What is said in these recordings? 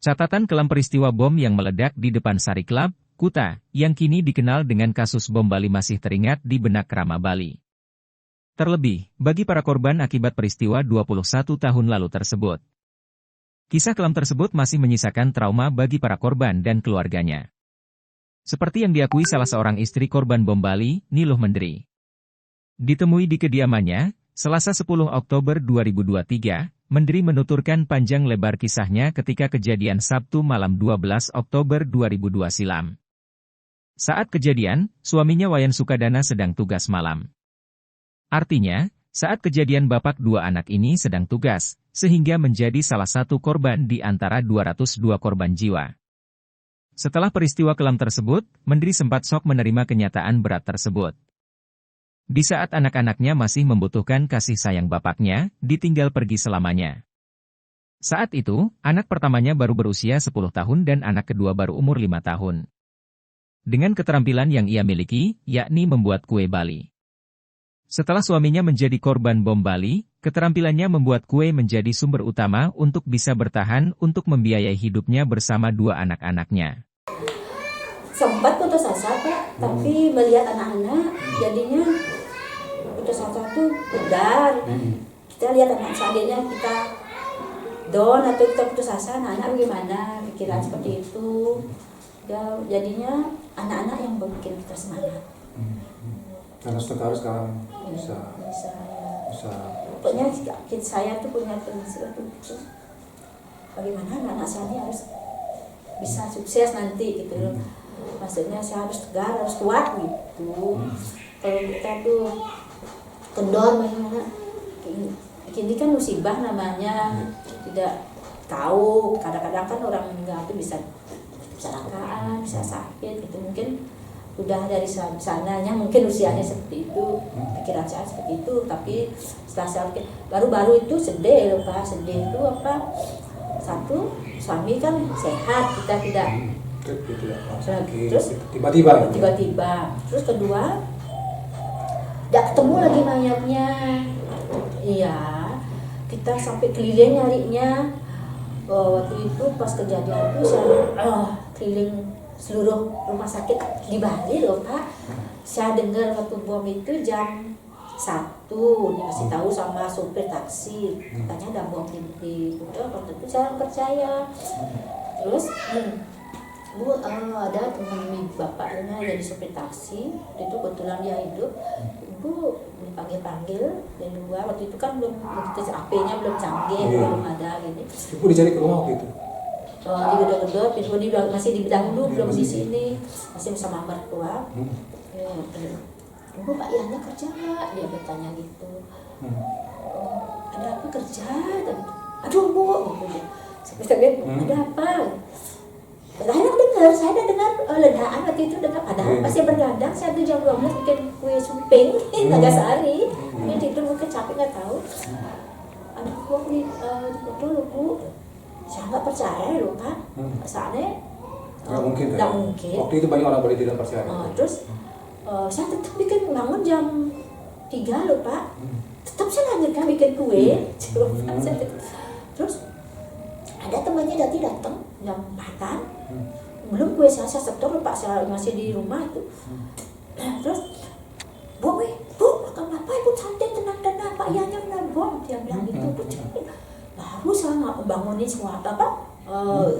Catatan kelam peristiwa bom yang meledak di depan Sari Club, Kuta, yang kini dikenal dengan kasus bom Bali masih teringat di benak Rama Bali. Terlebih, bagi para korban akibat peristiwa 21 tahun lalu tersebut. Kisah kelam tersebut masih menyisakan trauma bagi para korban dan keluarganya. Seperti yang diakui salah seorang istri korban bom Bali, Niluh Mendri. Ditemui di kediamannya, Selasa 10 Oktober 2023, Mendri menuturkan panjang lebar kisahnya ketika kejadian Sabtu malam 12 Oktober 2002 silam. Saat kejadian, suaminya Wayan Sukadana sedang tugas malam. Artinya, saat kejadian bapak dua anak ini sedang tugas, sehingga menjadi salah satu korban di antara 202 korban jiwa. Setelah peristiwa kelam tersebut, Mendri sempat shock menerima kenyataan berat tersebut. Di saat anak-anaknya masih membutuhkan kasih sayang bapaknya, ditinggal pergi selamanya. Saat itu, anak pertamanya baru berusia 10 tahun dan anak kedua baru umur 5 tahun. Dengan keterampilan yang ia miliki, yakni membuat kue Bali. Setelah suaminya menjadi korban bom Bali, keterampilannya membuat kue menjadi sumber utama untuk bisa bertahan untuk membiayai hidupnya bersama dua anak-anaknya. Sempat putus asa Pak, tapi melihat anak-anak jadinya putus asa tuh benar. Kita lihat anak seandainya kita down atau kita putus asa, anak-anak bagaimana, pikiran seperti itu. Ya, jadinya anak-anak yang bikin kita semangat. Karena sekarang bisa. Pokoknya saya tuh punya prinsip itu. Bagaimana anak-anak saya ini harus bisa sukses nanti gitu loh. Maksudnya saya harus tegar, harus kuat gitu. Kalau kita tuh kendor bagaimana, ini kan musibah namanya, tidak tahu. Kadang-kadang kan orang meninggal itu bisa kecelakaan, bisa sakit gitu. Mungkin udah dari sananya, mungkin usianya seperti itu, pikiran saya seperti itu. Tapi setelah saya pikir, baru-baru itu sedih loh Pak. Sedih itu apa? Satu, suami kan sehat, kita tidak. Terus tiba-tiba. Terus kedua, tidak ketemu lagi mayatnya. Iya, kita sampai keliling nyarinya. Waktu itu pas kejadian itu saya keliling seluruh rumah sakit di Bali loh Pak. Saya dengar waktu bom itu jam 1, dikasih tahu sama supir taksi, katanya ada bom di Kuta. Waktu itu saya percaya. Terus Bu, ada teman bapaknya jadi supir taksi, itu kebetulan dia hidup. Ibu dipanggil-panggil dari luar, waktu itu kan belum HP-nya belum canggih, belum ada gitu. Ibu dicari ke rumah waktu itu? Di gedor-gedor, Ibu masih di dahulu, belum di sini, masih bersama mertua. Ibu, Pak Yana kerja nggak? Dia bertanya gitu. Ada apa kerja? Aduh Bu, sampai ada apa? Saya udah dengar ledakan waktu itu, ada apa sih bergadang. Saya tuh jam 12 bikin kue sumping, Nagasari. Ini tidur mungkin capek nggak tahu. Aduh kok betul loh Bu, saya nggak percaya loh Pak. Soalnya nggak mungkin. Waktu itu banyak orang boleh tidak percaya. Terus saya tetap bikin bangun jam 3 loh Pak. Tetap saya lanjutkan bikin kue. Terus ada temannya datang jam 4-an. Belum kue saya setor Pak, saya masih di rumah itu. Terus Bu, kenapa Ibu santai tenang Pak Yana kena bom, dia bilang gitu. Baru saya bangunin semua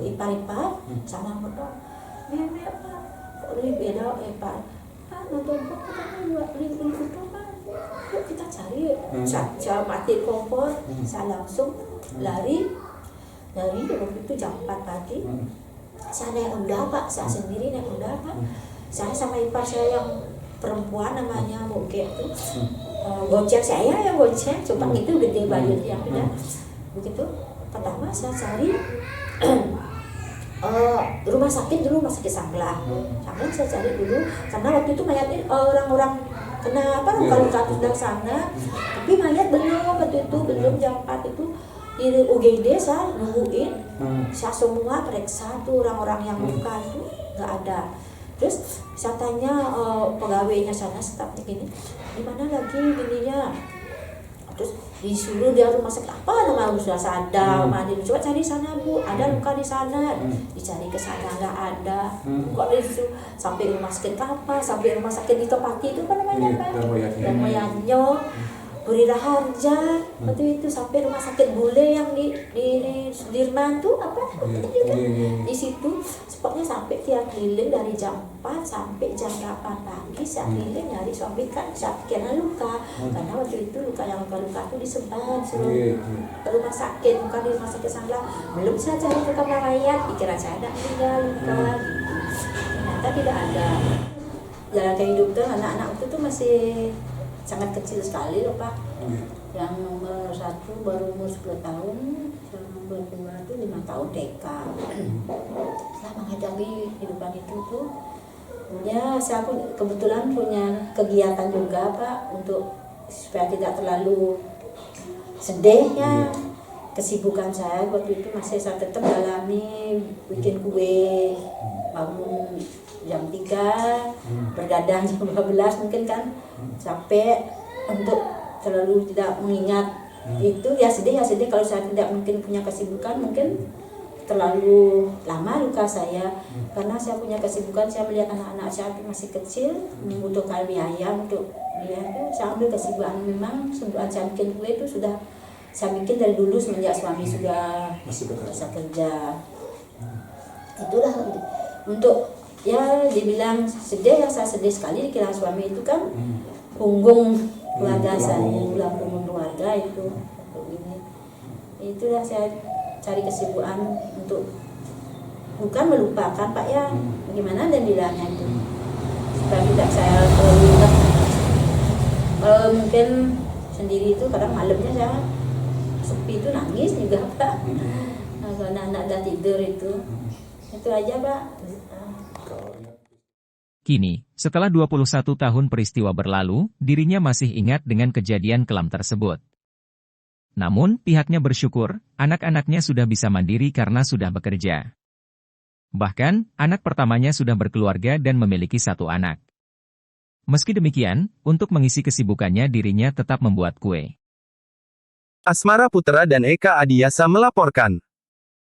ipar-ipar sama mertua. Meme Pak, kok lebih beda Pak? Nonton bom katanya 2 itu Pak. Yuk kita cari. Saya mati kompor, saya langsung lari waktu itu jam 4 pagi. Saya naik Honda Pak, saya sendiri naik Honda Pak. Saya sama ipar saya yang perempuan namanya Boge itu goceng saya yang goceng, cuma itu gede banget yang udah begitu. Pertama saya cari rumah sakit Sanglah saya cari dulu, karena waktu itu mayatnya orang-orang kenapa luka-luka di sana, tapi mayat belum waktu itu, belum jam 4 itu. Di UGD saya nungguin, saya semua periksa tuh orang-orang yang luka itu nggak ada. Terus saya tanya pegawainya sana, stafnya gini, di mana lagi gininya Terus disuruh dia rumah sakit apa nama sudah sadar, coba cari sana Bu, ada luka di sana, dicari ke sana nggak ada, kok disuruh sampai rumah sakit apa, sampai rumah sakit di Topati itu apa namanya Pak? Darmoyanyo, Buri Raharja, waktu itu sampai rumah sakit Bule yang di Sudirman tuh apa? Di situ, pokoknya sampai tiap keliling dari jam 4 sampai jam 8 pagi, saya keliling nyari suami kan, saya kira luka, karena waktu itu luka itu disebar suruh ke rumah sakit, bukan di rumah sakit Sangla, belum saya cari ke kamar mayat, dikira saya ada meninggal luka, gitu. Ternyata tidak ada. Jalan kehidupan anak-anak itu tuh masih sangat kecil sekali loh Pak. Yang nomor 1 baru umur 10 tahun, yang nomor 2 itu 5 tahun TK. Saya menghadapi kehidupan itu tuh, ya saya kebetulan punya kegiatan juga Pak, untuk supaya tidak terlalu sedih ya. Kesibukan saya waktu itu masih saya tetap dalami, bikin kue, bangun jam 3, bergadang jam 12 mungkin kan, capek untuk terlalu tidak mengingat itu, ya sedih kalau saya tidak mungkin punya kesibukan, mungkin terlalu lama luka saya, karena saya punya kesibukan, saya melihat anak-anak saya masih kecil, membutuhkan biaya untuk dia itu, saya ambil kesibukan. Memang sebelum saya bikin kue itu sudah saya bikin dari dulu semenjak suami sudah bisa kerja. Itulah untuk ya dibilang sedih, ya saya sedih sekali dikira suami itu kan punggung keluarga saya, tulang punggung keluarga itu. Itulah saya cari kesibukan untuk bukan melupakan Pak ya, bagaimana dan bilangnya itu supaya tidak saya terlalu ingat. Mungkin sendiri itu kadang malamnya saya sepi itu nangis juga Pak. Kalau anak-anak udah tidur itu aja Pak. Kini, setelah 21 tahun peristiwa berlalu, dirinya masih ingat dengan kejadian kelam tersebut. Namun, pihaknya bersyukur, anak-anaknya sudah bisa mandiri karena sudah bekerja. Bahkan, anak pertamanya sudah berkeluarga dan memiliki 1 anak. Meski demikian, untuk mengisi kesibukannya dirinya tetap membuat kue. Asmara Putra dan Eka Adiasa melaporkan.